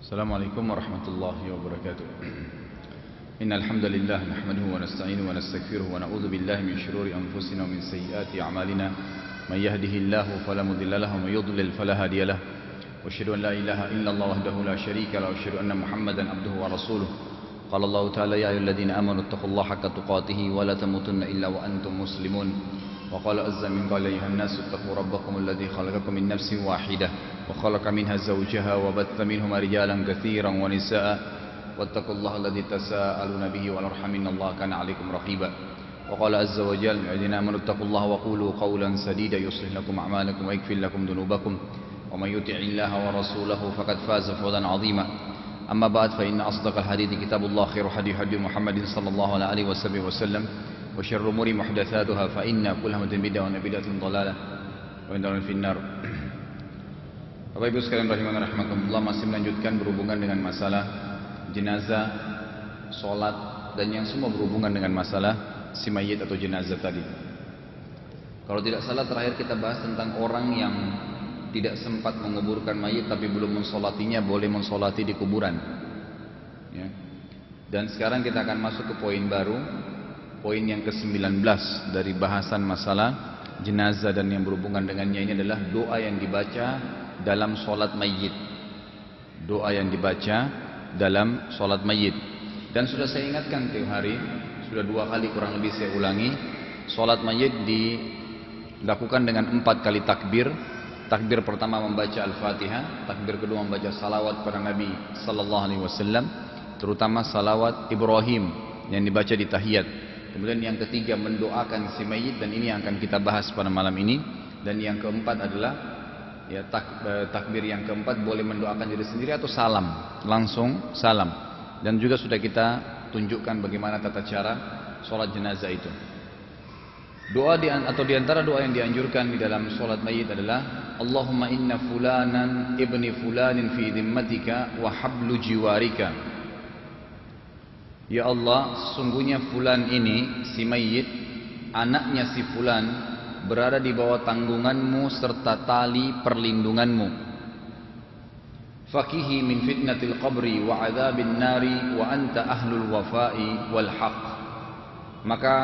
Assalamualaikum warahmatullahi wabarakatuh. Innal hamdalillah nahmaduhu wa nasta'inuhu wa nastaghfiruhu wa na'udzu billahi min shururi anfusina wa min sayyiati a'malina. May yahdihillahu fala mudilla lahu wa may yudlil fala hadiya lahu. Wa asyhadu an la ilaha illallah wahdahu la syarika lahu wa asyhadu anna Muhammadan abduhu wa rasuluh. Qala Allah ta'ala ya ayyuhalladzina amanu taqullaha haqqa tuqatih wa la tamutunna illa wa antum muslimun. وقال عز من قال أيها الناس اتقوا ربكم الذي خلقكم من نفس واحدة وخلق منها زوجها وبث منهما رجالا كثيرا ونساء واتقوا الله الذي تساءلون به والأرحام إن الله كان عليكم رقيبا وقال عز وجل الذين آمنوا اتقوا الله وقولوا قولا سديدا يصلح لكم أعمالكم ويغفر لكم ذنوبكم ومن يطع الله ورسوله فقد فاز فوزا عظيما أما بعد فإن أصدق الحديث كتاب الله خير هدي محمد صلى الله عليه وسلم وشر الأمور محدثاتها فإن كل محدثة بدعة وبدعة ضلالة وإن ضلالة في النار. Bapak Ibu sekalian rahimani rahimakumullah, masih melanjutkan berhubungan dengan masalah jenazah, sholat dan yang semua berhubungan dengan masalah si mayit atau jenazah tadi. Kalau tidak salah terakhir kita bahas tentang orang yang tidak sempat menguburkan mayit tapi belum mensolatinya boleh mensolati di kuburan. Ya. Dan sekarang kita akan masuk ke poin baru. Poin yang ke-19 dari bahasan masalah jenazah dan yang berhubungan dengannya ini adalah doa yang dibaca dalam sholat mayit. Doa yang dibaca dalam sholat mayit. Dan sudah saya ingatkan tiap hari, sudah 2 kali kurang lebih saya ulangi, sholat mayit dilakukan dengan 4 kali takbir. Takbir pertama membaca Al-Fatihah, takbir kedua membaca salawat pada Nabi Sallallahu Alaihi Wasallam, terutama salawat Ibrahim yang dibaca di tahiyat. Kemudian yang ketiga mendoakan si mayit, dan ini yang akan kita bahas pada malam ini. Dan yang keempat adalah ya, takbir yang keempat boleh mendoakan diri sendiri atau salam, langsung salam. Dan juga sudah kita tunjukkan bagaimana tata cara sholat jenazah itu. Doa atau diantara doa yang dianjurkan di dalam sholat mayit adalah Allahumma inna fulanan ibni fulanin fi dhimmatika wa hablu jiwarika. Ya Allah, sungguhnya fulan ini, si mayit, anaknya si fulan, berada di bawah tanggunganmu serta tali perlindunganmu. Fakihi min fitnatil qabri wa adabin nari wa anta ahlul wafai wal haq. Maka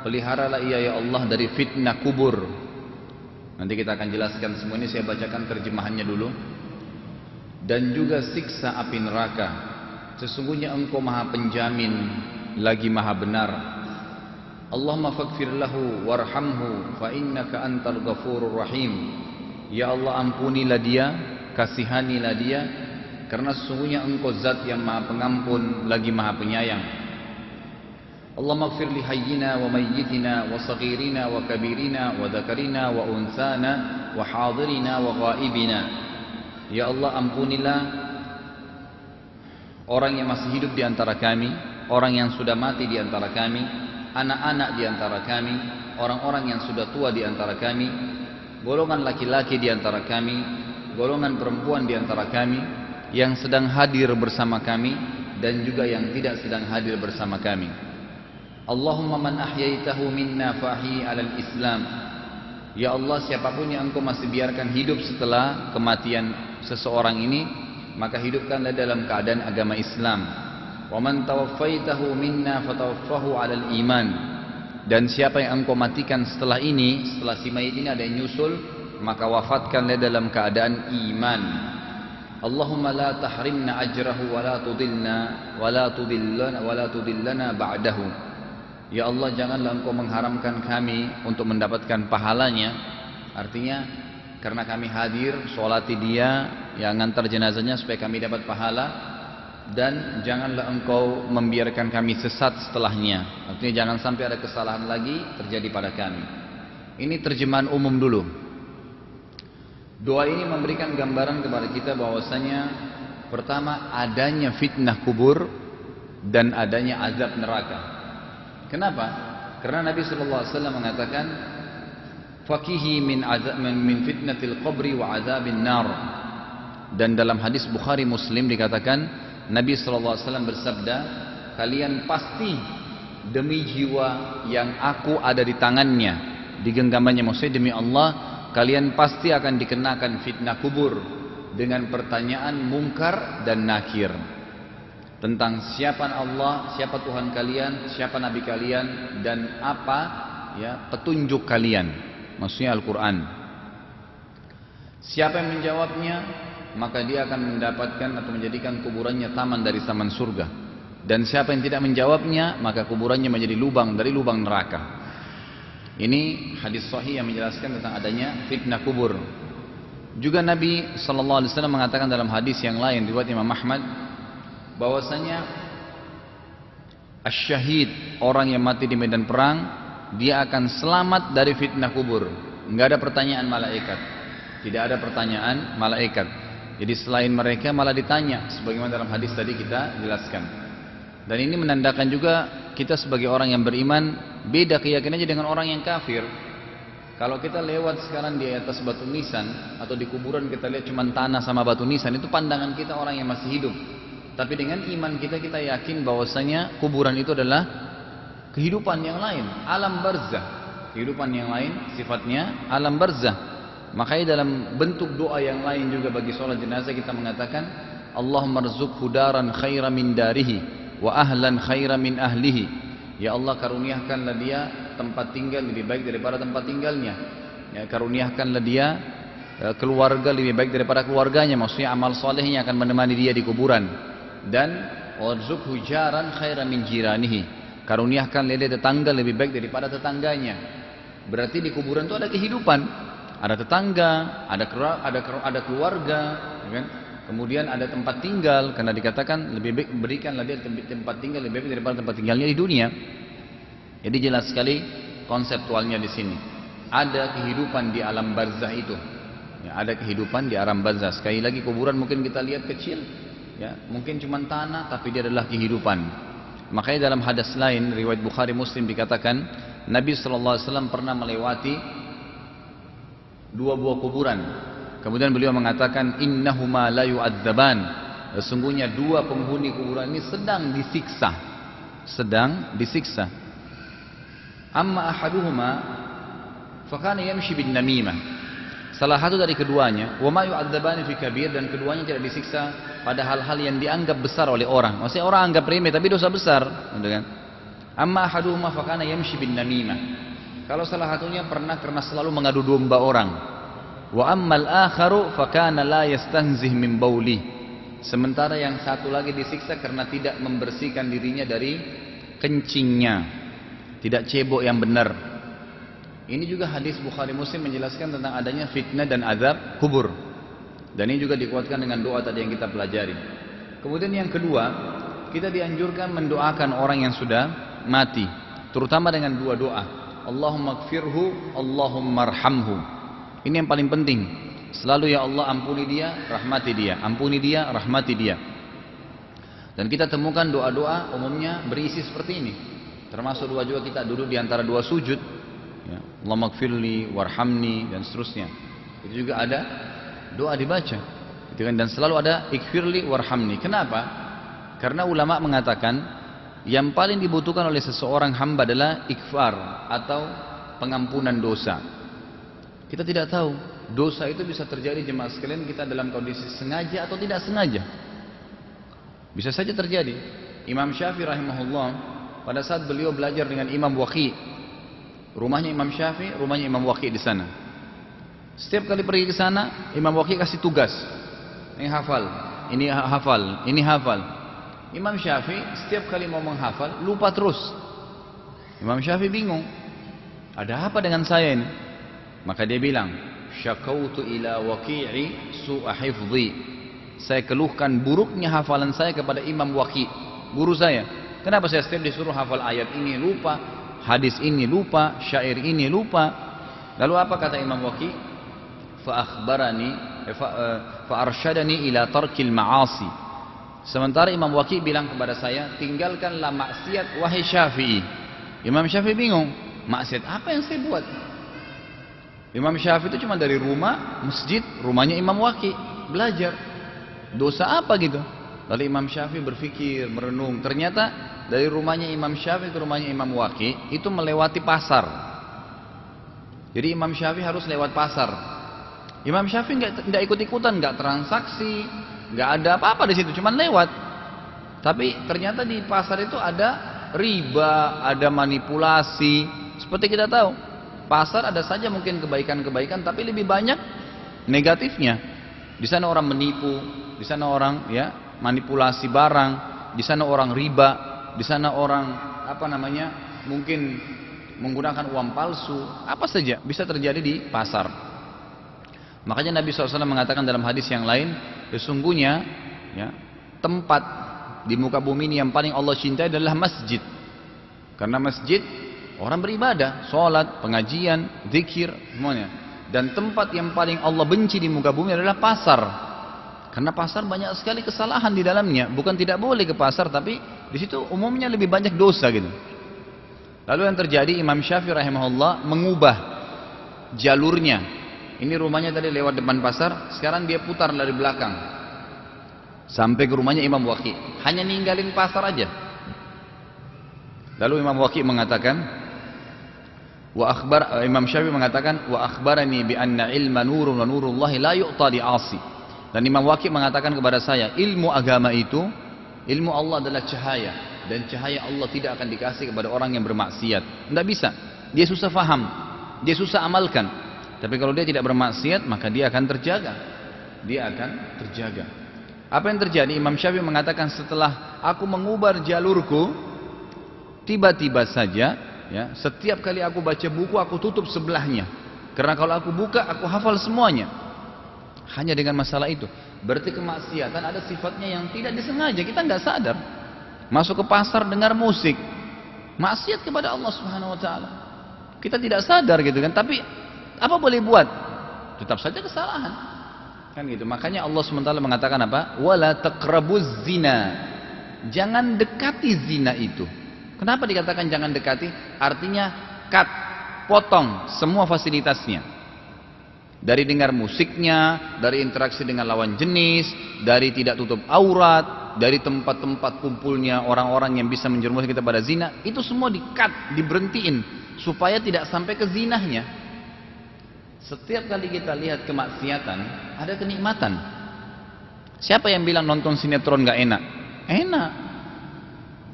peliharalah ia ya Allah dari fitnah kubur. Nanti kita akan jelaskan semua ini, saya bacakan terjemahannya dulu. Dan juga siksa api neraka. Sesungguhnya engkau maha penjamin lagi maha benar. Allahumma faghfir lahu warhamhu fa innaka antal ghafurur rahim. Ya Allah, ampunilah dia, kasihanilah dia, karena sesungguhnya engkau zat yang maha pengampun lagi maha penyayang. Allahumma ighfir li hayyina wa mayyitina wa saghirina wa kabirina wa dzakarina wa unsana wa hadirina wa ghaibina. Ya Allah, ampunilah orang yang masih hidup di antara kami, orang yang sudah mati di antara kami, anak-anak di antara kami, orang-orang yang sudah tua di antara kami, golongan laki-laki di antara kami, golongan perempuan di antara kami, yang sedang hadir bersama kami dan juga yang tidak sedang hadir bersama kami. Allahumma man ahyaitahu minna fahi alal Islam. Ya Allah, siapapun yang engkau masih biarkan hidup setelah kematian seseorang ini, maka hidupkanlah dalam keadaan agama Islam. Wa man tawaffaitahu minna fatawaffahu 'alal iman. Dan siapa yang engkau matikan setelah ini, setelah si mayit ini ada yang nyusul, maka wafatkanlah dalam keadaan iman. Allahumma la tahrimna ajrahu wa la tudillana ba'dahu. Ya Allah, janganlah engkau mengharamkan kami untuk mendapatkan pahalanya. Artinya karena kami hadir, sholati dia yang ngantar jenazahnya supaya kami dapat pahala, dan janganlah engkau membiarkan kami sesat setelahnya. Artinya jangan sampai ada kesalahan lagi terjadi pada kami. Ini terjemahan umum dulu. Doa ini memberikan gambaran kepada kita bahwasanya pertama adanya fitnah kubur dan adanya azab neraka. Kenapa? Karena Nabi SAW mengatakan fakihi min fitnatil qabri wa azabin nar. Dan dalam hadis Bukhari Muslim dikatakan Nabi SAW bersabda, kalian pasti demi jiwa yang aku ada di tangannya, di genggamannya, maksudnya demi Allah, kalian pasti akan dikenakan fitnah kubur dengan pertanyaan mungkar dan nakir tentang siapa Allah, siapa Tuhan kalian, siapa Nabi kalian, dan apa ya petunjuk kalian, maksudnya Al-Quran. Siapa yang menjawabnya, maka dia akan mendapatkan atau menjadikan kuburannya taman dari taman surga. Dan siapa yang tidak menjawabnya, maka kuburannya menjadi lubang dari lubang neraka. Ini hadis sahih yang menjelaskan tentang adanya fitnah kubur. Juga Nabi SAW mengatakan dalam hadis yang lain riwayat Imam Ahmad, bahwasanya asyhad, orang yang mati di medan perang, dia akan selamat dari fitnah kubur. Enggak ada pertanyaan malaikat, tidak ada pertanyaan malaikat. Jadi selain mereka malah ditanya, sebagaimana dalam hadis tadi kita jelaskan. Dan ini menandakan juga kita sebagai orang yang beriman beda keyakinannya dengan orang yang kafir. Kalau kita lewat sekarang di atas batu nisan atau di kuburan kita lihat cuma tanah sama batu nisan, itu pandangan kita orang yang masih hidup. Tapi dengan iman kita yakin bahwasanya kuburan itu adalah kehidupan yang lain, alam barzah. Kehidupan yang lain sifatnya alam barzah. Makanya dalam bentuk doa yang lain juga bagi sholat jenazah kita mengatakan, Allahumma rzuqhu daran khairan min darihi wa ahlan khairan min ahlihi. Ya Allah, karuniakanlah dia tempat tinggal lebih baik daripada tempat tinggalnya. Ya, karuniakanlah dia keluarga lebih baik daripada keluarganya, maksudnya amal solehnya akan menemani dia di kuburan. Dan warzuqhu jaran khairan min jiranihi, karuniakanlah dia tetangga lebih baik daripada tetangganya. Berarti di kuburan itu ada kehidupan, ada tetangga, ada keluarga, ya kan? Kemudian ada tempat tinggal, karena dikatakan lebih baik berikanlah dia tempat tinggal lebih baik daripada tempat tinggalnya di dunia. Jadi jelas sekali konseptualnya di sini. Ada kehidupan di alam barzah itu. Ya, ada kehidupan di alam barzah. Sekali lagi kuburan mungkin kita lihat kecil, ya, mungkin cuma tanah, tapi dia adalah kehidupan. Makanya dalam hadis lain riwayat Bukhari Muslim dikatakan Nabi SAW pernah melewati dua buah kuburan. Kemudian beliau mengatakan innahuma la yu'adzaban, sesungguhnya dua penghuni kuburan ini sedang disiksa. Amma ahaduhuma fakana yamshi bin namimah, salah satu dari keduanya, wa ma yu'adzabani fi kabir, dan keduanya tidak disiksa pada hal-hal yang dianggap besar oleh orang. Maksudnya orang anggap remeh tapi dosa besar, gitu kan? Amma ahaduhuma fakana yamshi bin namimah, kalau salah satunya pernah karena selalu mengadu domba orang. Wa ammal akharu fakana la yastanzih min bauli, sementara yang satu lagi disiksa karena tidak membersihkan dirinya dari kencingnya, tidak cebok yang benar. Ini juga hadis Bukhari Muslim menjelaskan tentang adanya fitnah dan azab kubur. Dan ini juga dikuatkan dengan doa tadi yang kita pelajari. Kemudian yang kedua, kita dianjurkan mendoakan orang yang sudah mati, terutama dengan dua doa. Allahumma gfirhu, Allahumma arhamhu. Ini yang paling penting. Selalu ya Allah ampuni dia, rahmati dia. Ampuni dia, rahmati dia. Dan kita temukan doa-doa umumnya berisi seperti ini. Termasuk doa juga kita duduk di antara dua sujud. Ya, Allahumma gfirli, warhamni, dan seterusnya. Itu juga ada doa dibaca. Dan selalu ada ikfirli, warhamni. Kenapa? Karena ulama mengatakan yang paling dibutuhkan oleh seseorang hamba adalah ikfar atau pengampunan dosa. Kita tidak tahu dosa itu bisa terjadi jemaah sekalian kita dalam kondisi sengaja atau tidak sengaja. Bisa saja terjadi. Imam Syafi'i rahimahullah pada saat beliau belajar dengan Imam Waqi, rumahnya Imam Syafi'i, rumahnya Imam Waqi di sana. Setiap kali pergi ke sana, Imam Waqi kasih tugas. Ini hafal, ini hafal, ini hafal. Imam Syafi'i setiap kali mau menghafal lupa terus. Imam Syafi'i bingung. Ada apa dengan saya ini? Maka dia bilang, syakautu ila waqi'i su'a hifdhi. Saya keluhkan buruknya hafalan saya kepada Imam Waqi, guru saya. Kenapa saya setiap disuruh hafal ayat ini lupa, hadis ini lupa, syair ini lupa. Lalu apa kata Imam Waqi? Fa'arsyadani ila tarkil ma'asi. Sementara Imam Waqi bilang kepada saya, tinggalkanlah maksiat wahai Syafi'i. Imam Syafi'i bingung, maksiat apa yang saya buat? Imam Syafi'i itu cuma dari rumah, masjid, rumahnya Imam Waqi, belajar. Dosa apa gitu? Lalu Imam Syafi'i berpikir, merenung. Ternyata dari rumahnya Imam Syafi'i ke rumahnya Imam Waqi itu melewati pasar. Jadi Imam Syafi'i harus lewat pasar. Imam Syafi'i nggak ikut-ikutan, nggak transaksi, nggak ada apa-apa di situ, cuman lewat. Tapi ternyata di pasar itu ada riba, ada manipulasi. Seperti kita tahu, pasar ada saja mungkin kebaikan-kebaikan, tapi lebih banyak negatifnya. Di sana orang menipu, di sana orang ya manipulasi barang, di sana orang riba, di sana orang mungkin menggunakan uang palsu, apa saja bisa terjadi di pasar. Makanya Nabi SAW mengatakan dalam hadis yang lain, sesungguhnya ya, tempat di muka bumi ini yang paling Allah cintai adalah masjid. Karena masjid orang beribadah, sholat, pengajian, zikir, semuanya. Dan tempat yang paling Allah benci di muka bumi adalah pasar. Karena pasar banyak sekali kesalahan di dalamnya. Bukan tidak boleh ke pasar, tapi di situ umumnya lebih banyak dosa gitu. Lalu yang terjadi, Imam Syafi'i rahimahullah mengubah jalurnya. Ini rumahnya tadi lewat depan pasar, sekarang dia putar dari belakang sampai ke rumahnya Imam Waqi. Hanya ninggalin pasar aja. Lalu Imam Waqi mengatakan, Imam Syafi'i mengatakan, wa akhbarani bi anna ilma nurun wa nurullahi la yu'ta li 'asi. Dan Imam Waqi mengatakan kepada saya, ilmu agama itu, ilmu Allah adalah cahaya, dan cahaya Allah tidak akan dikasih kepada orang yang bermaksiat. Tidak bisa. Dia susah faham, dia susah amalkan. Tapi kalau dia tidak bermaksiat, maka dia akan terjaga. Dia akan terjaga. Apa yang terjadi? Imam Syafi'i mengatakan, setelah aku mengubah jalurku, tiba-tiba saja, ya, setiap kali aku baca buku, aku tutup sebelahnya. Karena kalau aku buka, aku hafal semuanya. Hanya dengan masalah itu. Berarti kemaksiatan ada sifatnya yang tidak disengaja, kita nggak sadar. Masuk ke pasar dengar musik, maksiat kepada Allah Subhanahu Wa Taala. Kita tidak sadar gitu kan, tapi apa boleh buat? Tetap saja kesalahan. Kan gitu. Makanya Allah SWT mengatakan apa? Wala taqrabuz zina. Jangan dekati zina itu. Kenapa dikatakan jangan dekati? Artinya cut, potong semua fasilitasnya. Dari dengar musiknya, dari interaksi dengan lawan jenis, dari tidak tutup aurat, dari tempat-tempat kumpulnya orang-orang yang bisa menjerumuskan kita pada zina, itu semua di-cut, diberhentiin supaya tidak sampai ke zinahnya. Setiap kali kita lihat kemaksiatan, ada kenikmatan. Siapa yang bilang nonton sinetron gak enak? Enak.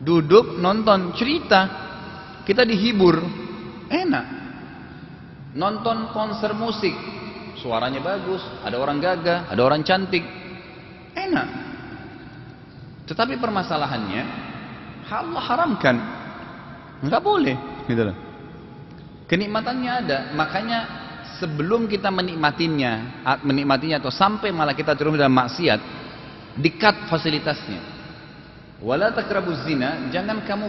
Duduk nonton cerita, kita dihibur, enak. Nonton konser musik, suaranya bagus, ada orang gagah, ada orang cantik, enak. Tetapi permasalahannya, Allah haramkan, nggak boleh. Gitu loh. Kenikmatannya ada, makanya sebelum kita menikmatinya atau sampai malah kita terus dalam maksiat, di-cut fasilitasnya. Wala taqrabuz zina, jangan kamu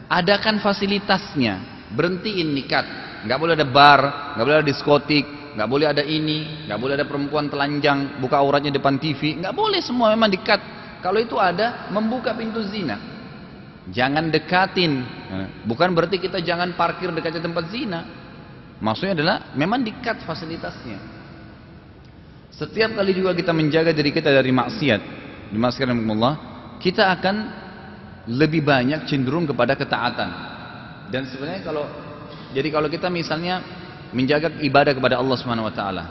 adakan fasilitasnya, berhentiin nikat. Nggak boleh ada bar, nggak boleh ada diskotik, nggak boleh ada ini, nggak boleh ada perempuan telanjang buka auratnya depan TV, nggak boleh, semua memang di-cut. Kalau itu ada, membuka pintu zina. Jangan dekatin. Bukan berarti kita jangan parkir dekatnya tempat zina. Maksudnya adalah memang di-cut fasilitasnya. Setiap kali juga kita menjaga diri kita dari maksiat, dimaksudkan kita akan lebih banyak cenderung kepada ketaatan. Dan sebenarnya kalau kita misalnya menjaga ibadah kepada Allah Subhanahu Wa Taala,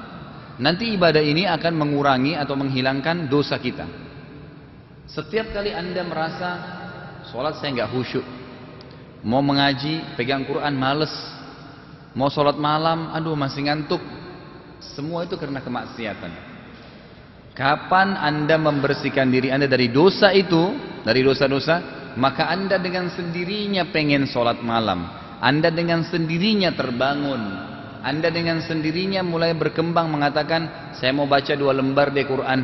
nanti ibadah ini akan mengurangi atau menghilangkan dosa kita. Setiap kali Anda merasa sholat saya nggak khusyuk, mau mengaji pegang Quran males, mau sholat malam, aduh masih ngantuk. Semua itu karena kemaksiatan. Kapan Anda membersihkan diri Anda dari dosa itu, dari dosa-dosa, maka Anda dengan sendirinya pengen sholat malam. Anda dengan sendirinya terbangun. Anda dengan sendirinya mulai berkembang mengatakan, saya mau baca 2 lembar di Quran.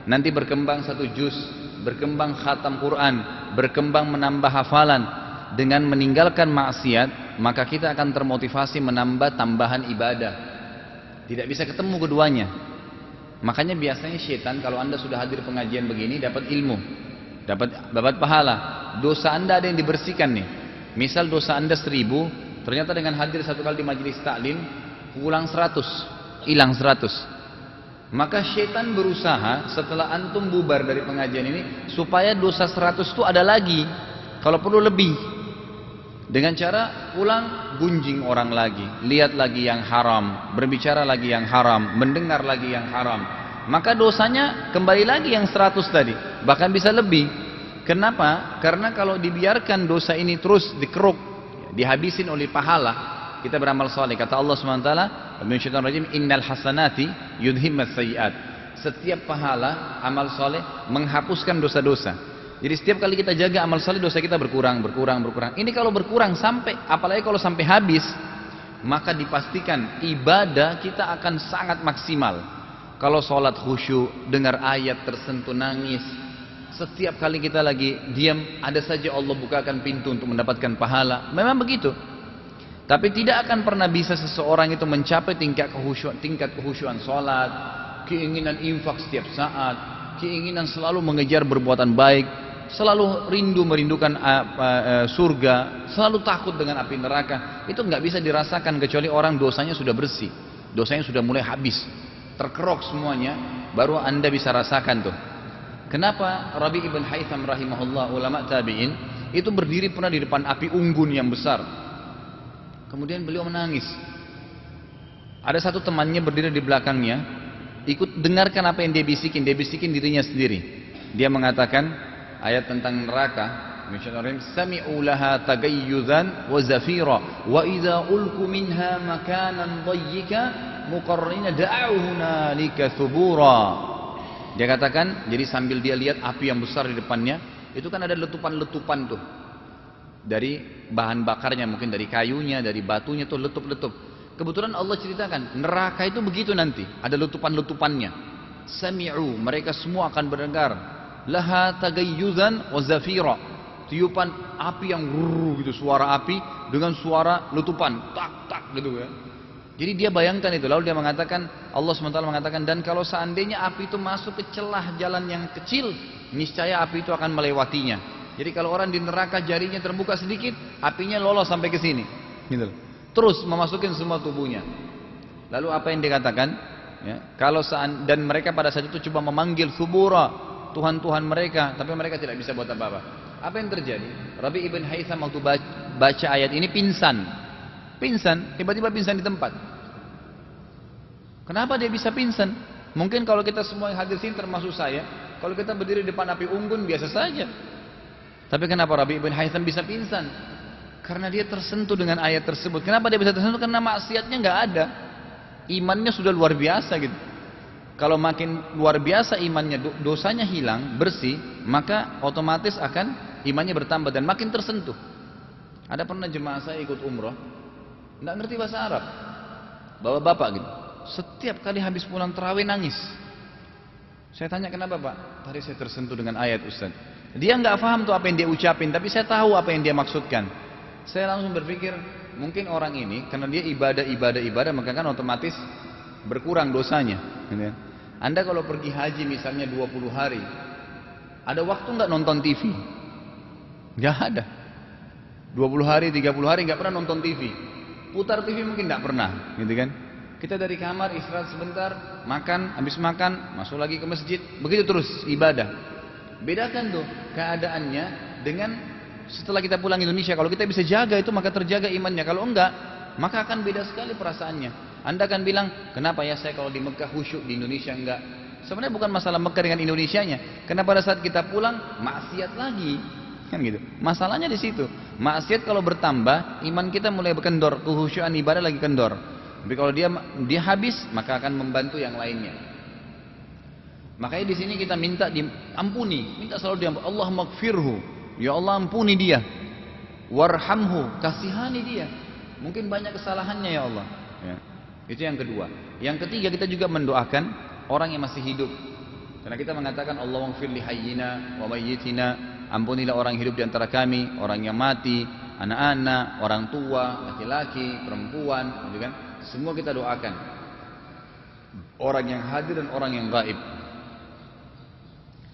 Nanti berkembang 1 juz, berkembang khatam Quran, berkembang menambah hafalan. Dengan meninggalkan maksiat, maka kita akan termotivasi menambah tambahan ibadah. Tidak bisa ketemu keduanya. Makanya biasanya syaitan kalau Anda sudah hadir pengajian begini dapat ilmu, dapat pahala. Dosa Anda ada yang dibersihkan nih. Misal dosa Anda 1000, ternyata dengan hadir 1 kali di majelis taklim pulang 100, hilang 100. Maka syaitan berusaha setelah antum bubar dari pengajian ini supaya dosa 100 itu ada lagi, kalau perlu lebih. Dengan cara pulang gunjing orang lagi, lihat lagi yang haram, berbicara lagi yang haram, mendengar lagi yang haram, maka dosanya kembali lagi yang 100 tadi, bahkan bisa lebih. Kenapa? Karena kalau dibiarkan dosa ini terus dikeruk, dihabisin oleh pahala, kita beramal soleh. Kata Allah SWT, innal hasanati yudhimmas sayyiat. Setiap pahala amal soleh menghapuskan dosa-dosa. Jadi setiap kali kita jaga amal soleh, dosa kita berkurang. Ini kalau berkurang sampai, apalagi kalau sampai habis, maka dipastikan ibadah kita akan sangat maksimal. Kalau sholat khusyuk, dengar ayat tersentuh nangis, setiap kali kita lagi diam, ada saja Allah bukakan pintu untuk mendapatkan pahala. Memang begitu. Tapi tidak akan pernah bisa seseorang itu mencapai tingkat kehusyuan sholat, keinginan infak setiap saat, keinginan selalu mengejar perbuatan baik, selalu merindukan surga, selalu takut dengan api neraka. Itu nggak bisa dirasakan kecuali orang dosanya sudah bersih, dosanya sudah mulai habis, terkerok semuanya, baru anda bisa rasakan tuh. Kenapa Rabi ibn Haytham rahimahullah, ulama tabi'in, itu berdiri pernah di depan api unggun yang besar, kemudian beliau menangis. Ada satu temannya berdiri di belakangnya, ikut dengarkan apa yang dia bisikin dirinya sendiri. Dia mengatakan ayat tentang neraka, sami'u laha tagayyuzan wa zafira wa idza ulqu minha makanan dayyika muqarrina da'u hunalika thubura. Dia katakan, jadi sambil dia lihat api yang besar di depannya, itu kan ada letupan-letupan tuh dari bahan bakarnya, mungkin dari kayunya, dari batunya tuh letup-letup. Kebetulan Allah ceritakan neraka itu begitu nanti, ada letupan-letupannya. Sami'u, mereka semua akan mendengar, laha tagayyuzan wa zafira, tiupan api yang gitu, suara api dengan suara letupan, tak tak gitu ya. Jadi dia bayangkan itu. Lalu dia mengatakan, Allah SWT mengatakan, dan kalau seandainya api itu masuk ke celah jalan yang kecil, niscaya api itu akan melewatinya. Jadi kalau orang di neraka jarinya terbuka sedikit, apinya lolos sampai ke sini, gitu. Terus memasukin semua tubuhnya. Lalu apa yang dikatakan? Ya, dan mereka pada saat itu coba memanggil subura, Tuhan-Tuhan mereka, tapi mereka tidak bisa buat apa-apa. Apa yang terjadi? Rabi ibn Haytham waktu baca ayat ini pingsan, tiba-tiba pingsan di tempat. Kenapa dia bisa pingsan? Mungkin kalau kita semua yang hadir sini termasuk saya, kalau kita berdiri di depan api unggun biasa saja. Tapi kenapa Rabi ibn Haytham bisa pingsan? Karena dia tersentuh dengan ayat tersebut. Kenapa dia bisa tersentuh? Karena maksiatnya nggak ada, imannya sudah luar biasa gitu. Kalau makin luar biasa imannya, dosanya hilang, bersih, maka otomatis akan imannya bertambah dan makin tersentuh. Ada pernah jemaah saya ikut umroh, nggak ngerti bahasa Arab, bawa bapak gitu, setiap kali habis pulang tarawih nangis. Saya tanya kenapa pak? Tadi saya tersentuh dengan ayat Ustaz. Dia nggak paham tuh apa yang dia ucapin, tapi saya tahu apa yang dia maksudkan. Saya langsung berpikir, mungkin orang ini karena dia ibadah, maka kan otomatis berkurang dosanya. Anda kalau pergi haji misalnya 20 hari, ada waktu nggak nonton TV? Nggak ada. 20 hari, 30 hari nggak pernah nonton TV. Putar TV mungkin nggak pernah, gitu kan? Kita dari kamar istirahat sebentar, makan, habis makan masuk lagi ke masjid, begitu terus ibadah. Bedakan tuh keadaannya dengan setelah kita pulang Indonesia. Kalau kita bisa jaga itu maka terjaga imannya. Kalau enggak, maka akan beda sekali perasaannya. Anda akan bilang, kenapa ya saya kalau di Mekah khusyuk, di Indonesia enggak? Sebenarnya bukan masalah Mekah dengan Indonesianya. Karena pada saat kita pulang maksiat lagi, kan gitu. Masalahnya di situ. Maksiat kalau bertambah, iman kita mulai berkendor, kehusyuan ibadah lagi kendor. Tapi kalau dia habis, maka akan membantu yang lainnya. Makanya di sini kita minta diampuni, minta selalu diampuni. Allah maghfirhu, ya Allah ampuni dia. Warhamhu, kasihani dia. Mungkin banyak kesalahannya ya Allah. Ya. Itu yang kedua. Yang ketiga, kita juga mendoakan orang yang masih hidup. Karena kita mengatakan Allah maghfir li hayyina wa mayyitina, ampunilah orang hidup di antara kami, orang yang mati, anak-anak, orang tua, laki-laki, perempuan, gitu kan? Semua kita doakan. Orang yang hadir dan orang yang gaib.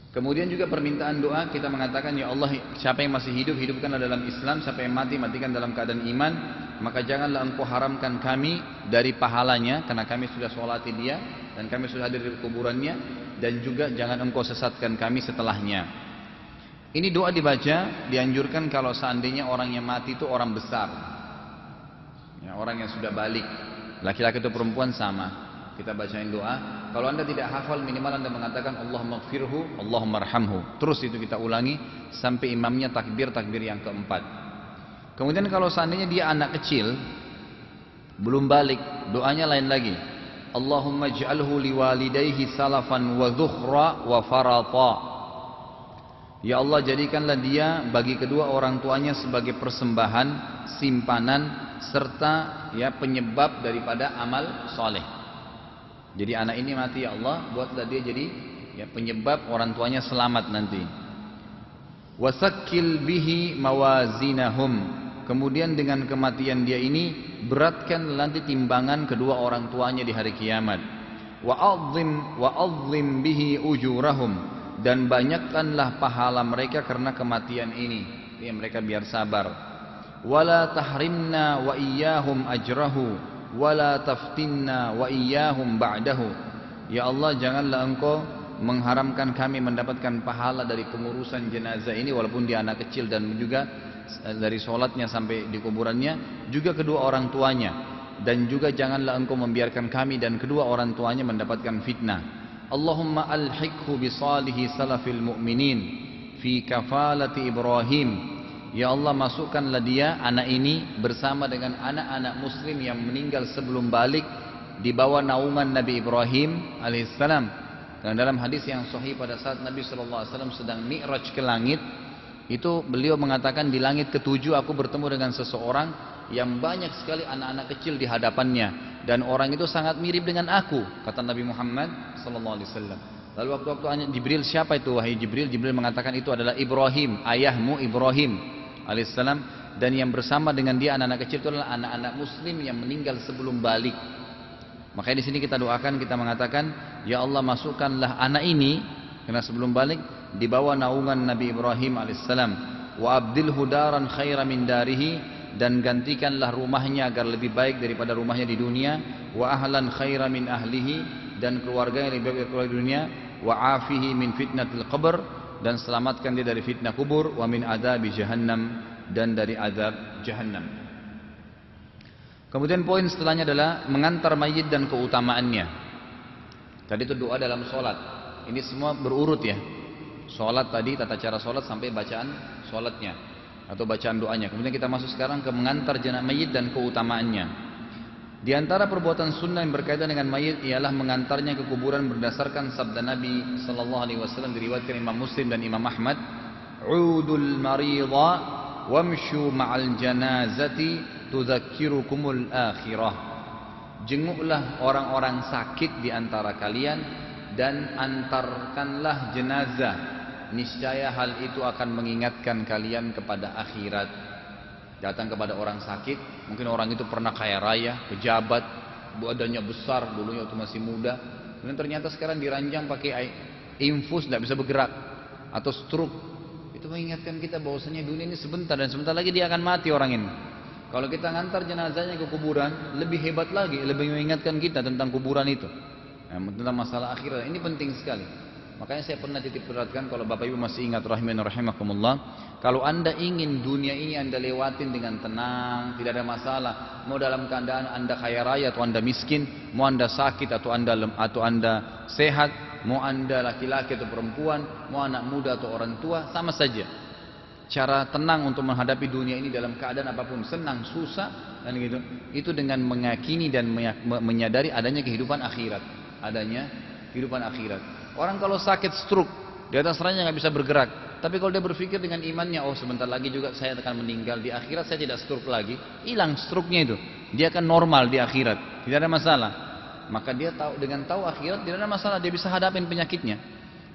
Kemudian juga permintaan doa kita mengatakan, ya Allah, siapa yang masih hidup, hidupkanlah dalam Islam, siapa yang mati, matikan dalam keadaan iman, maka janganlah engkau haramkan kami dari pahalanya, karena kami sudah sholati dia dan kami sudah hadir di kuburannya, dan juga jangan engkau sesatkan kami setelahnya. Ini doa dibaca, dianjurkan kalau seandainya orang yang mati itu orang besar, ya, orang yang sudah balik, laki-laki atau perempuan sama. Kita bacain doa. Kalau anda tidak hafal, minimal anda mengatakan Allahumma gfirhu, Allahumma arhamhu. Terus itu kita ulangi sampai imamnya takbir yang keempat. Kemudian kalau seandainya dia anak kecil, belum balik, doanya lain lagi. Allahumma ij'alhu liwalidayhi salafan wa dhukhra wa farata. Ya Allah, jadikanlah dia bagi kedua orang tuanya sebagai persembahan, simpanan, serta ya penyebab daripada amal soleh. Jadi anak ini mati, ya Allah, buatlah dia jadi ya penyebab orang tuanya selamat nanti. Wasakkil bihi mawazinahum. Kemudian dengan kematian dia ini beratkan nanti timbangan kedua orang tuanya di hari kiamat. Wa'adzim bihi ujurahum. Dan banyakkanlah pahala mereka karena kematian ini. Ya, mereka biar sabar. Wala tahrimna wa iyyahum ajrahu. Wala taftinna wa iyyahum ba'dahu. Ya Allah, janganlah engkau mengharamkan kami mendapatkan pahala dari pengurusan jenazah ini, walaupun dia anak kecil, dan juga dari sholatnya sampai di kuburannya, juga kedua orang tuanya. Dan juga janganlah engkau membiarkan kami dan kedua orang tuanya mendapatkan fitnah. Allahumma alhiqhu bisalihi salafil mu'minin fi kafalati Ibrahim. Ya Allah, masukkanlah dia, anak ini, bersama dengan anak-anak muslim yang meninggal sebelum balik di bawah naungan Nabi Ibrahim alaihissalam. Dan dalam hadis yang sahih pada saat Nabi SAW sedang mi'raj ke langit, itu beliau mengatakan, di langit ketujuh aku bertemu dengan seseorang yang banyak sekali anak-anak kecil di hadapannya, dan orang itu sangat mirip dengan aku, kata Nabi Muhammad SAW. Lalu waktu-waktu Jibril, siapa itu wahai Jibril? Jibril mengatakan itu adalah Ibrahim, ayahmu Ibrahim alaihissalam. Dan yang bersama dengan dia anak-anak kecil itu adalah anak-anak muslim yang meninggal sebelum balik. Makanya di sini kita doakan, kita mengatakan, ya Allah, masukkanlah anak ini karena sebelum balik di bawah naungan Nabi Ibrahim alaihissalam. Wa abdilhu daran khaira min darihi. Dan gantikanlah rumahnya agar lebih baik daripada rumahnya di dunia. Wa ahlan khaira min ahlihi. Dan keluarganya lebih baik dari keluarga dunia. Wa afihi min fitnatil qabr. Dan selamatkan dia dari fitnah kubur. Wa min adzabi jahannam. Dan dari azab jahannam. Kemudian poin setelahnya adalah mengantar mayit dan keutamaannya. Tadi itu doa dalam sholat. Ini semua berurut ya. Sholat tadi, tata cara sholat sampai bacaan sholatnya atau bacaan doanya. Kemudian kita masuk sekarang ke mengantar jenazah mayit dan keutamaannya. Di antara perbuatan sunnah yang berkaitan dengan mayit ialah mengantarnya ke kuburan berdasarkan sabda Nabi SAW diriwayatkan Imam Muslim dan Imam Ahmad. Udul maridha wamshu ma'al janazati tudzakirukumul akhirah. Jenguklah orang-orang sakit di antara kalian dan antarkanlah jenazah. Niscaya hal itu akan mengingatkan kalian kepada akhirat. Datang kepada orang sakit, mungkin orang itu pernah kaya raya, pejabat, badannya besar dulunya waktu masih muda, dan ternyata sekarang diranjang pakai infus, tidak bisa bergerak, atau stroke. Itu mengingatkan kita bahwasanya dunia ini sebentar, dan sebentar lagi dia akan mati orang ini. Kalau kita ngantar jenazahnya ke kuburan, lebih hebat lagi, lebih mengingatkan kita tentang kuburan itu, tentang masalah akhirat. Ini penting sekali. Makanya saya pernah titip beratkan, kalau Bapak Ibu masih ingat rahimani rahimakumullah, kalau anda ingin dunia ini anda lewatin dengan tenang, tidak ada masalah, mau dalam keadaan anda kaya raya atau anda miskin, mau anda sakit atau anda sehat, mau anda laki-laki atau perempuan, mau anak muda atau orang tua, sama saja. Cara tenang untuk menghadapi dunia ini dalam keadaan apapun, senang, susah, dan gitu, itu dengan meyakini dan menyadari adanya kehidupan akhirat, Orang kalau sakit stroke, di atas ranjang nggak bisa bergerak, tapi kalau dia berpikir dengan imannya, oh sebentar lagi juga saya akan meninggal, di akhirat saya tidak stroke lagi, hilang stroke-nya itu, dia akan normal di akhirat, tidak ada masalah. Maka dia tahu, dengan tahu akhirat tidak ada masalah, dia bisa hadapin penyakitnya.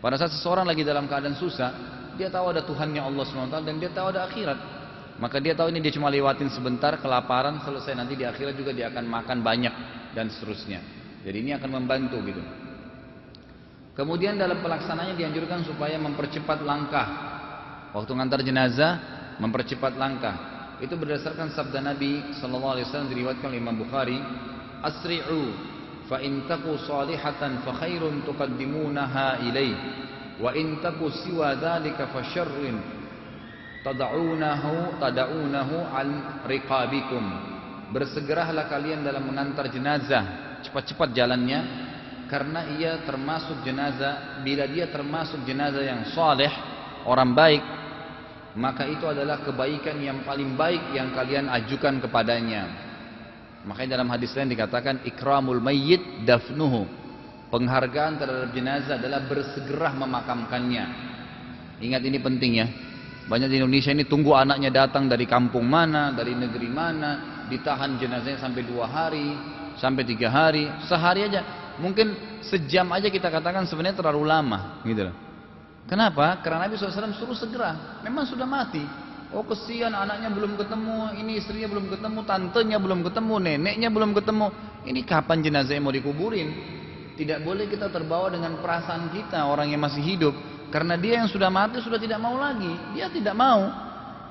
Pada saat seseorang lagi dalam keadaan susah, dia tahu ada Tuhannya Allah SWT dan dia tahu ada akhirat, maka dia tahu ini dia cuma lewatin sebentar, kelaparan, selesai, nanti di akhirat juga dia akan makan banyak dan seterusnya. Jadi ini akan membantu gitu. Kemudian dalam pelaksananya dianjurkan supaya mempercepat langkah. Waktu ngantar jenazah, mempercepat langkah. Itu berdasarkan sabda Nabi SAW diriwayatkan oleh Imam Bukhari, asri'u fa in taku salihatan fa khairun tuqaddimunaha ilaih wa in taku siwa dzalika fasyarrin tad'unahu an riqabikum. Bersegeralah kalian dalam mengantar jenazah, cepat-cepat jalannya, karena ia termasuk jenazah. Bila dia termasuk jenazah yang saleh, orang baik, maka itu adalah kebaikan yang paling baik yang kalian ajukan kepadanya. Makanya dalam hadis lain dikatakan ikramul mayyit dafnuhu. Penghargaan terhadap jenazah adalah bersegera memakamkannya. Ingat, ini penting ya. Banyak di Indonesia ini tunggu anaknya datang dari kampung mana, dari negeri mana, ditahan jenazahnya sampai 2 hari, sampai 3 hari, sehari aja. Mungkin sejam aja kita katakan sebenarnya terlalu lama, gitu loh. Kenapa? Karena Nabi SAW suruh segera. Memang sudah mati. Oh kesian, anaknya belum ketemu, ini istrinya belum ketemu, tantenya belum ketemu, neneknya belum ketemu. Ini kapan jenazahnya mau dikuburin? Tidak boleh kita terbawa dengan perasaan kita orang yang masih hidup. Karena dia yang sudah mati sudah tidak mau lagi. Dia tidak mau.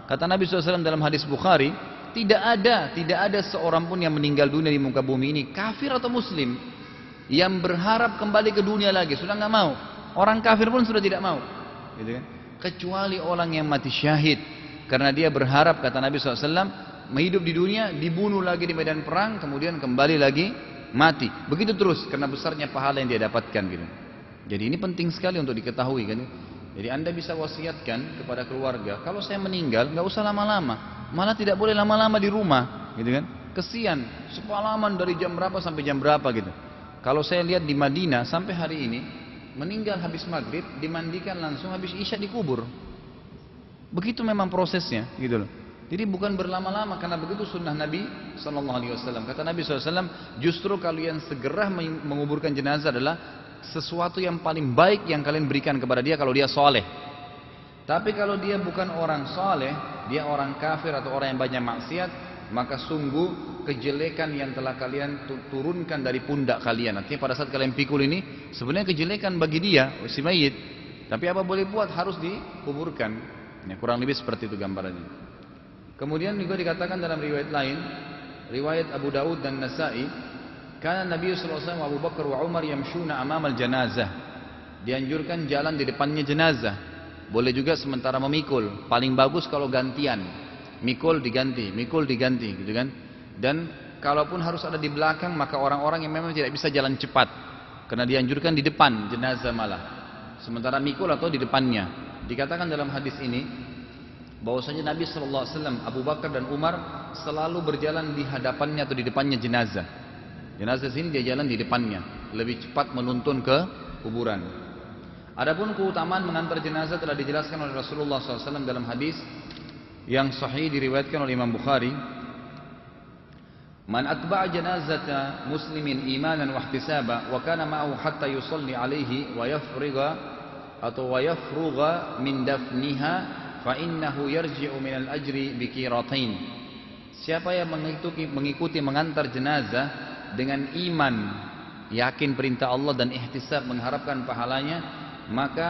Kata Nabi SAW dalam hadis Bukhari, tidak ada seorang pun yang meninggal dunia di muka bumi ini, kafir atau muslim, yang berharap kembali ke dunia lagi. Sudah nggak mau. Orang kafir pun sudah tidak mau, gitu kan? Kecuali orang yang mati syahid, karena dia berharap, kata Nabi SAW, hidup di dunia, dibunuh lagi di medan perang, kemudian kembali lagi mati. Begitu terus, karena besarnya pahala yang dia dapatkan, gitu. Jadi ini penting sekali untuk diketahui, kan? Jadi Anda bisa wasiatkan kepada keluarga, kalau saya meninggal nggak usah lama-lama, malah tidak boleh lama-lama di rumah, gitu kan? Kesian, sepalaman dari jam berapa sampai jam berapa, gitu. Kalau saya lihat di Madinah sampai hari ini, meninggal habis maghrib, dimandikan langsung, habis isya dikubur. Begitu memang prosesnya, gitu loh. Jadi bukan berlama-lama, karena begitu sunnah Nabi SAW. Kata Nabi SAW, justru kalian segera menguburkan jenazah adalah sesuatu yang paling baik yang kalian berikan kepada dia kalau dia soleh. Tapi kalau dia bukan orang soleh, dia orang kafir atau orang yang banyak maksiat, maka sungguh kejelekan yang telah kalian turunkan dari pundak kalian. Artinya pada saat kalian pikul ini, sebenarnya kejelekan bagi dia, si mayit. Tapi apa boleh buat, harus dikuburkan. Ya, kurang lebih seperti itu gambarannya. Kemudian juga dikatakan dalam riwayat lain, riwayat Abu Daud dan Nasai, karena Nabi SAW Abu Bakar wa Umar yamshuna amamal janazah. Dianjurkan jalan di depannya jenazah. Boleh juga sementara memikul. Paling bagus kalau gantian. Mikul diganti, gitu kan. Dan kalaupun harus ada di belakang, maka orang-orang yang memang tidak bisa jalan cepat, karena dianjurkan di depan jenazah malah. Sementara mikul atau di depannya. Dikatakan dalam hadis ini bahwasanya Nabi SAW, Abu Bakar dan Umar selalu berjalan di hadapannya atau di depannya jenazah. Jenazah sini dia jalan di depannya, lebih cepat menuntun ke kuburan. Adapun keutamaan mengantar jenazah telah dijelaskan oleh Rasulullah SAW dalam hadis yang sahih diriwayatkan oleh Imam Bukhari. Man atba'a janazata muslimin imanan wa ihtisaba wa kana ma'ahu hatta yusalli alaihi wa yafrugha min dafniha fa innahu yarji'u min al-ajri bi qiratain. Siapa yang mengikuti mengantar jenazah dengan iman, yakin perintah Allah dan ihtisab, mengharapkan pahalanya, maka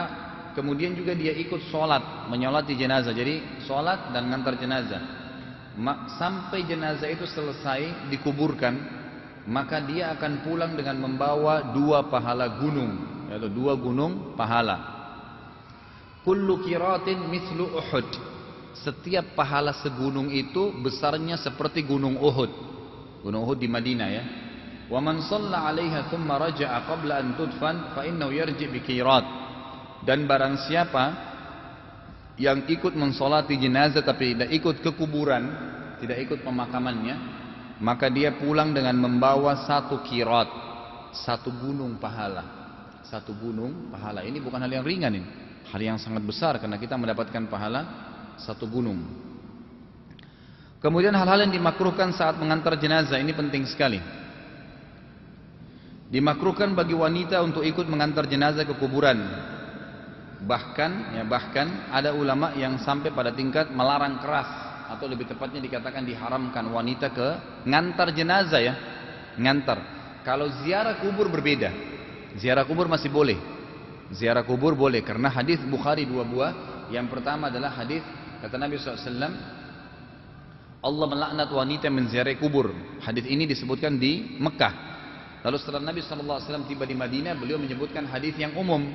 kemudian juga dia ikut sholat, menyolati jenazah. Jadi sholat dan mengantar jenazah sampai jenazah itu selesai dikuburkan, maka dia akan pulang dengan membawa 2 pahala gunung, yaitu 2 gunung pahala. Kullu qiratin mithlu Uhud. Setiap pahala segunung itu besarnya seperti gunung Uhud. Gunung Uhud di Madinah, ya. Wa man shalla 'alaiha thumma raja'a qabla an tudfan fa innahu yarji' bi qirat. Dan barang siapa yang ikut mensolati jenazah tapi tidak ikut ke kuburan, tidak ikut pemakamannya, maka dia pulang dengan membawa 1 qirat, 1 gunung pahala. 1 gunung pahala ini bukan hal yang ringan ini, hal yang sangat besar, karena kita mendapatkan pahala 1 gunung. Kemudian hal-hal yang dimakruhkan saat mengantar jenazah ini penting sekali. Dimakruhkan bagi wanita untuk ikut mengantar jenazah ke kuburan. Bahkan ada ulama yang sampai pada tingkat melarang keras, atau lebih tepatnya dikatakan diharamkan wanita ke ngantar jenazah, ya, ngantar. Kalau ziarah kubur berbeda. Ziarah kubur masih boleh. Ziarah kubur boleh, karena hadis Bukhari 2 buah. Yang pertama adalah hadis kata Nabi SAW, Allah melaknat wanita yang menziarahi kubur. Hadis ini disebutkan di Mekah. Lalu setelah Nabi SAW tiba di Madinah, beliau menyebutkan hadis yang umum.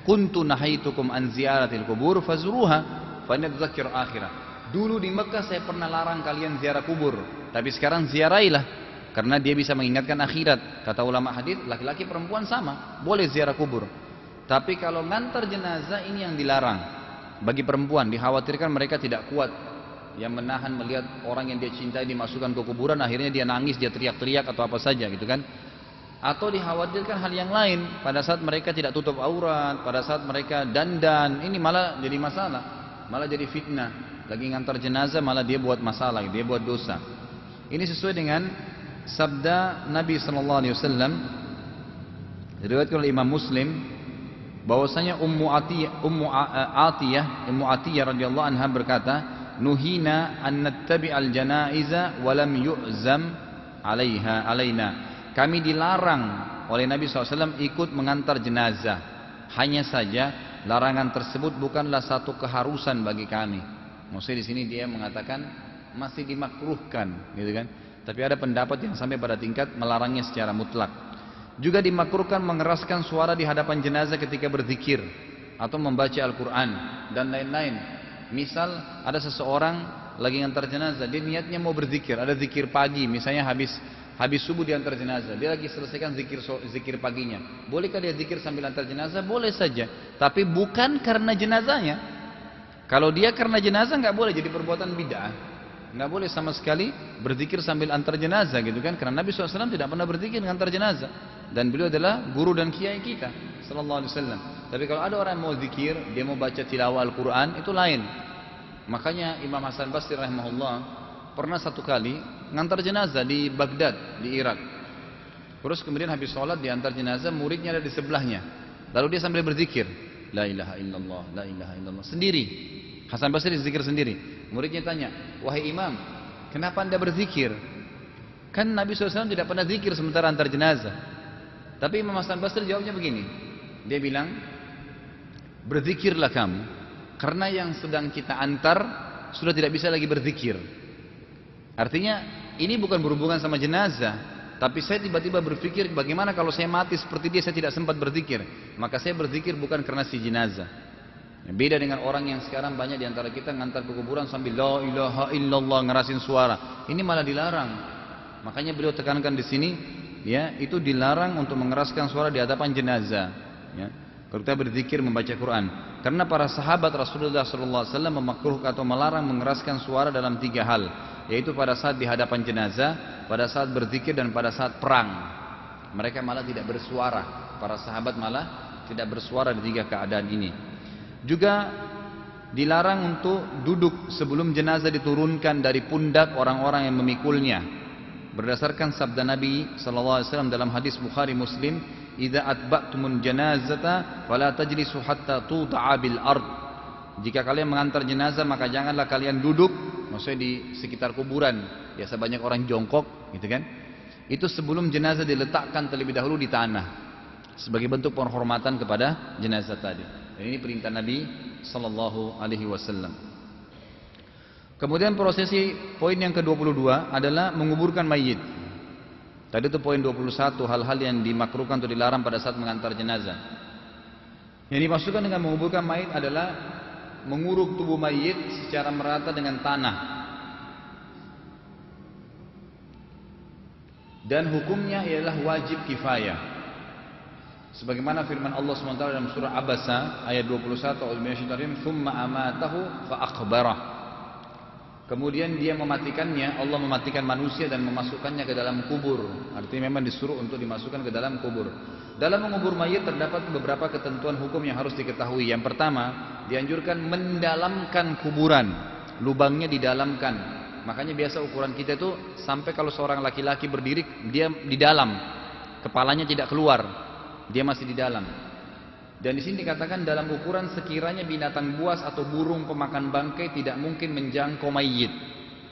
kuntu nahaitukum an ziyaratil kubur fazuruha fa inna tudzakkir akhirah. Dulu di Mekah saya pernah larang kalian ziarah kubur, tapi sekarang ziarahilah karena dia bisa mengingatkan akhirat. Kata ulama hadis, laki-laki perempuan sama, boleh ziarah kubur. Tapi kalau ngantar jenazah ini yang dilarang. Bagi perempuan dikhawatirkan mereka tidak kuat yang menahan melihat orang yang dia cintai dimasukkan ke kuburan, akhirnya dia nangis, dia teriak-teriak atau apa saja gitu kan. Atau dikhawatirkan hal yang lain, pada saat mereka tidak tutup aurat, pada saat mereka dandan, ini malah jadi masalah, malah jadi fitnah. Lagi ngantar jenazah malah dia buat masalah, dia buat dosa. Ini sesuai dengan sabda Nabi SAW, diriwayatkan oleh Imam Muslim, bahwasanya Ummu Atiyah radhiyallahu anha berkata, nuhina an nattabi'al janaiza wa lam yu'zam alaina. Kami dilarang oleh Nabi SAW ikut mengantar jenazah. Hanya saja larangan tersebut bukanlah satu keharusan bagi kami. Maksudnya di sini dia mengatakan masih dimakruhkan, gitu kan? Tapi ada pendapat yang sampai pada tingkat melarangnya secara mutlak. Juga dimakruhkan mengeraskan suara di hadapan jenazah ketika berzikir atau membaca Al-Quran dan lain-lain. Misal ada seseorang lagi ngantar jenazah, dia niatnya mau berzikir, ada zikir pagi, misalnya habis subuh diantar jenazah, dia lagi selesaikan zikir paginya. Bolehkah dia zikir sambil antar jenazah? Boleh saja, tapi bukan karena jenazahnya. Kalau dia karena jenazah nggak boleh, jadi perbuatan bid'ah. Nggak boleh sama sekali berzikir sambil antar jenazah gitu kan, karena Nabi SAW tidak pernah berzikir antar jenazah, dan beliau adalah guru dan kiai kita sallallahu alaihi wasallam. Tapi kalau ada orang yang mau zikir, dia mau baca tilawah Al-Quran, itu lain. Makanya Imam Hasan Basri rahimahullah pernah satu kali ngantar jenazah di Baghdad, di Irak. Terus kemudian habis sholat diantar jenazah, muridnya ada di sebelahnya. Lalu dia sambil berzikir, la ilaha illallah, la ilaha illallah, sendiri. Hasan Basri zikir sendiri. Muridnya tanya, wahai imam, kenapa anda berzikir? Kan Nabi SAW tidak pernah zikir sementara antar jenazah. Tapi Imam Hasan Basri jawabnya begini. Dia bilang, berzikirlah kamu, karena yang sedang kita antar sudah tidak bisa lagi berzikir. Artinya ini bukan berhubungan sama jenazah, tapi saya tiba-tiba berpikir, bagaimana kalau saya mati seperti dia, saya tidak sempat berzikir. Maka saya berzikir bukan karena si jenazah. Beda dengan orang yang sekarang banyak diantara kita ngantar ke kuburan sambil la ilaha illallah ngerasin suara. Ini malah dilarang. Makanya beliau tekankan di sini, ya, itu dilarang untuk mengeraskan suara di hadapan jenazah. Ya. Kalau kita berzikir membaca Quran, karena para sahabat Rasulullah SAW memakruhkan atau melarang mengeraskan suara dalam 3 hal, yaitu pada saat di hadapan jenazah, pada saat berzikir, dan pada saat perang. Mereka malah tidak bersuara. Para sahabat malah tidak bersuara di 3 keadaan ini. Juga dilarang untuk duduk sebelum jenazah diturunkan dari pundak orang-orang yang memikulnya. Berdasarkan sabda Nabi SAW dalam hadis Bukhari Muslim, "Idza atba'tumun janazata fala tajlisu hatta tuta'a bil ard." Jika kalian mengantar jenazah maka janganlah kalian duduk, maksudnya di sekitar kuburan. Biasa banyak orang jongkok, gitu kan? Itu sebelum jenazah diletakkan terlebih dahulu di tanah, sebagai bentuk penghormatan kepada jenazah tadi. Dan ini perintah Nabi sallallahu alaihi wasallam. Kemudian prosesi poin yang ke-22 adalah menguburkan mayit. Tadi itu poin 21, hal-hal yang dimakruhkan atau dilarang pada saat mengantar jenazah. Yang dimaksudkan dengan menguburkan mayit adalah menguruk tubuh mayit secara merata dengan tanah. Dan hukumnya ialah wajib kifayah. Sebagaimana firman Allah SWT dalam surah Abasa ayat 21, "Tsumma amatahu fa akhbarah." Kemudian dia mematikannya, Allah mematikan manusia dan memasukkannya ke dalam kubur. Artinya memang disuruh untuk dimasukkan ke dalam kubur. Dalam mengubur mayit terdapat beberapa ketentuan hukum yang harus diketahui. Yang pertama, dianjurkan mendalamkan kuburan, lubangnya didalamkan. Makanya biasa ukuran kita itu sampai kalau seorang laki-laki berdiri, dia di dalam, kepalanya tidak keluar. Dia masih di dalam. Dan di sini dikatakan dalam ukuran sekiranya binatang buas atau burung pemakan bangkai tidak mungkin menjangkau mayit.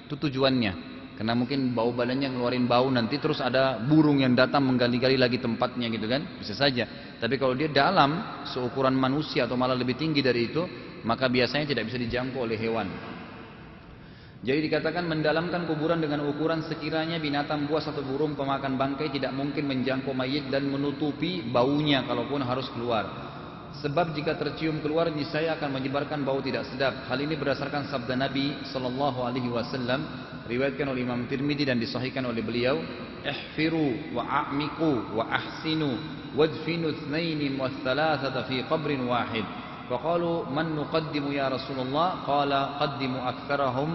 Itu tujuannya. Karena mungkin bau badannya ngeluarin bau, nanti terus ada burung yang datang menggali-gali lagi tempatnya gitu kan. Bisa saja. Tapi kalau dia dalam seukuran manusia atau malah lebih tinggi dari itu, maka biasanya tidak bisa dijangkau oleh hewan. Jadi dikatakan mendalamkan kuburan dengan ukuran sekiranya binatang buas atau burung pemakan bangkai tidak mungkin menjangkau mayit dan menutupi baunya kalaupun harus keluar. sebab jika tercium keluar niscaya akan menyebarkan bau tidak sedap. Hal ini berdasarkan sabda Nabi sallallahu alaihi wasallam, riwayatkan oleh Imam Tirmidzi dan disahihkan oleh beliau, ihfiru wa a'miqu wa ahsinu wadfinu itsnaini wa thalathata fi qabrin wahid. Faqalu man nuqaddimu ya Rasulullah? Qala qaddimu aktsarahum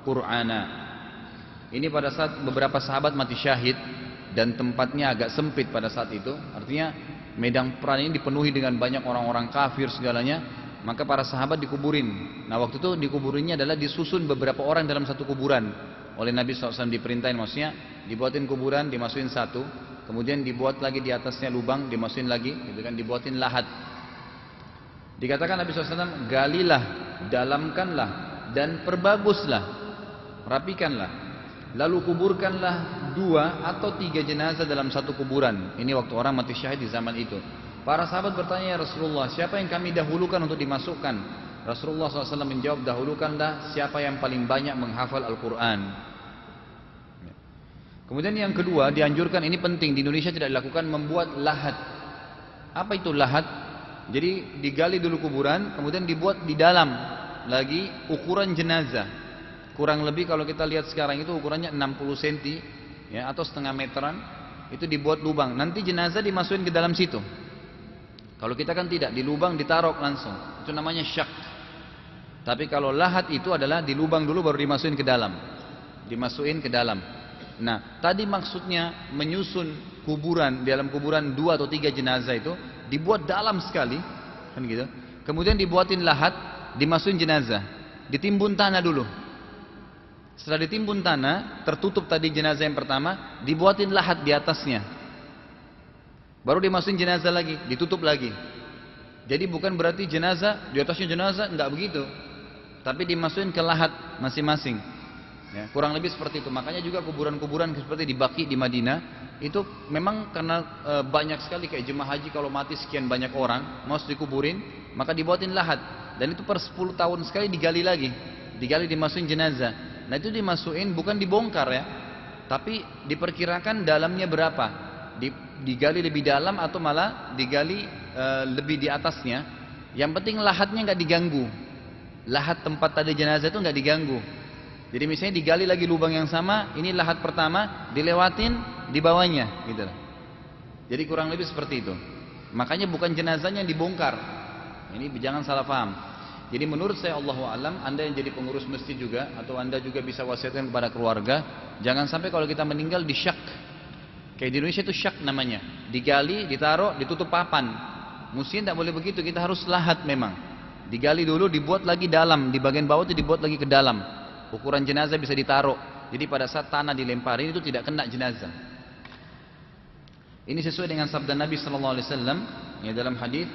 qur'ana. Ini pada saat beberapa sahabat mati syahid dan tempatnya agak sempit pada saat itu, artinya medan perang ini dipenuhi dengan banyak orang-orang kafir segalanya, maka para sahabat dikuburin. Nah waktu itu dikuburinnya adalah disusun beberapa orang dalam satu kuburan oleh Nabi SAW, diperintahin, maksudnya dibuatin kuburan, dimasukin satu, kemudian dibuat lagi di atasnya lubang, dimasukin lagi, gitu kan, dibuatin lahat. Dikatakan Nabi SAW, galilah, dalamkanlah, dan perbaguslah, rapikanlah. Lalu kuburkanlah 2 atau 3 jenazah dalam satu kuburan. Ini waktu orang mati syahid di zaman itu. Para sahabat bertanya, ya Rasulullah, siapa yang kami dahulukan untuk dimasukkan? Rasulullah SAW menjawab, dahulukanlah siapa yang paling banyak menghafal Al-Quran. Kemudian yang kedua, dianjurkan, ini penting, di Indonesia tidak dilakukan, membuat lahat. Apa itu lahat? Jadi digali dulu kuburan, kemudian dibuat di dalam lagi ukuran jenazah. Kurang lebih kalau kita lihat sekarang itu ukurannya 60 cm ya, atau setengah meteran, itu dibuat lubang. Nanti jenazah dimasukin ke dalam situ. Kalau kita kan tidak, di lubang ditaruh langsung. Itu namanya syak. Tapi kalau lahat itu adalah di lubang dulu baru dimasukin ke dalam. Dimasukin ke dalam. Nah, tadi maksudnya menyusun kuburan, di dalam kuburan 2 atau 3 jenazah itu dibuat dalam sekali, kan gitu. Kemudian dibuatin lahat, dimasukin jenazah, ditimbun tanah dulu. Setelah ditimbun tanah, tertutup tadi jenazah yang pertama, dibuatin lahat di atasnya. Baru dimasukin jenazah lagi, ditutup lagi. Jadi bukan berarti jenazah, di atasnya jenazah, enggak begitu. Tapi dimasukin ke lahat masing-masing. Ya, kurang lebih seperti itu. Makanya juga kuburan-kuburan seperti di Baqi di Madinah, itu memang karena banyak sekali kayak jemaah haji kalau mati sekian banyak orang, mau dikuburin, maka dibuatin lahat. Dan itu per 10 tahun sekali digali lagi. Digali dimasukin jenazah. Nah itu dimasukin bukan dibongkar ya, tapi diperkirakan dalamnya berapa, digali lebih dalam atau malah digali lebih di atasnya. Yang penting lahatnya nggak diganggu, lahat tempat tadi jenazah itu nggak diganggu. Jadi misalnya digali lagi lubang yang sama, ini lahat pertama dilewatin di bawahnya, gitu. Jadi kurang lebih seperti itu. Makanya bukan jenazahnya yang dibongkar. Ini jangan salah paham. Jadi menurut saya Allahu a'lam, Anda yang jadi pengurus masjid juga, atau Anda juga bisa wasiatkan kepada keluarga, jangan sampai kalau kita meninggal disyak. Kayak di Indonesia itu syak namanya, digali, ditaruh, ditutup papan. Mestinya tidak boleh begitu, kita harus lahat memang. Digali dulu, dibuat lagi dalam, di bagian bawah itu dibuat lagi ke dalam. Ukuran jenazah bisa ditaruh. Jadi pada saat tanah dilemparin itu tidak kena jenazah. Ini sesuai dengan sabda Nabi sallallahu alaihi wasallam ya dalam hadis,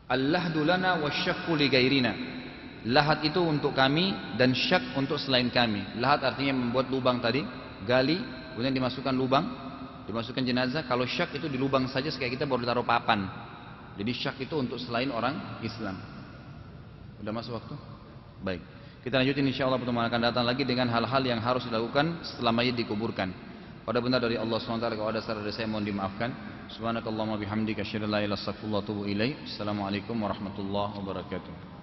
Al-lahdu lana wasyakku li gairina. Lahat itu untuk kami dan syak untuk selain kami. Lahat artinya membuat lubang tadi, gali, kemudian dimasukkan lubang, dimasukkan jenazah. Kalau syak itu di lubang saja, kayak kita baru taruh papan. Jadi syak itu untuk selain orang Islam. Udah masuk waktu? Baik. Kita lanjutin insyaallah pertemuan akan datang lagi dengan hal-hal yang harus dilakukan setelah mayit dikuburkan. Pada benar dari Allah SWT, kalau ada salah dari saya mohon dimaafkan. Subhanakallahumma bihamdika asyhadu an la ilaha illa anta astaghfiruka wa atubu ilaik. Assalamualaikum warahmatullahi wabarakatuh.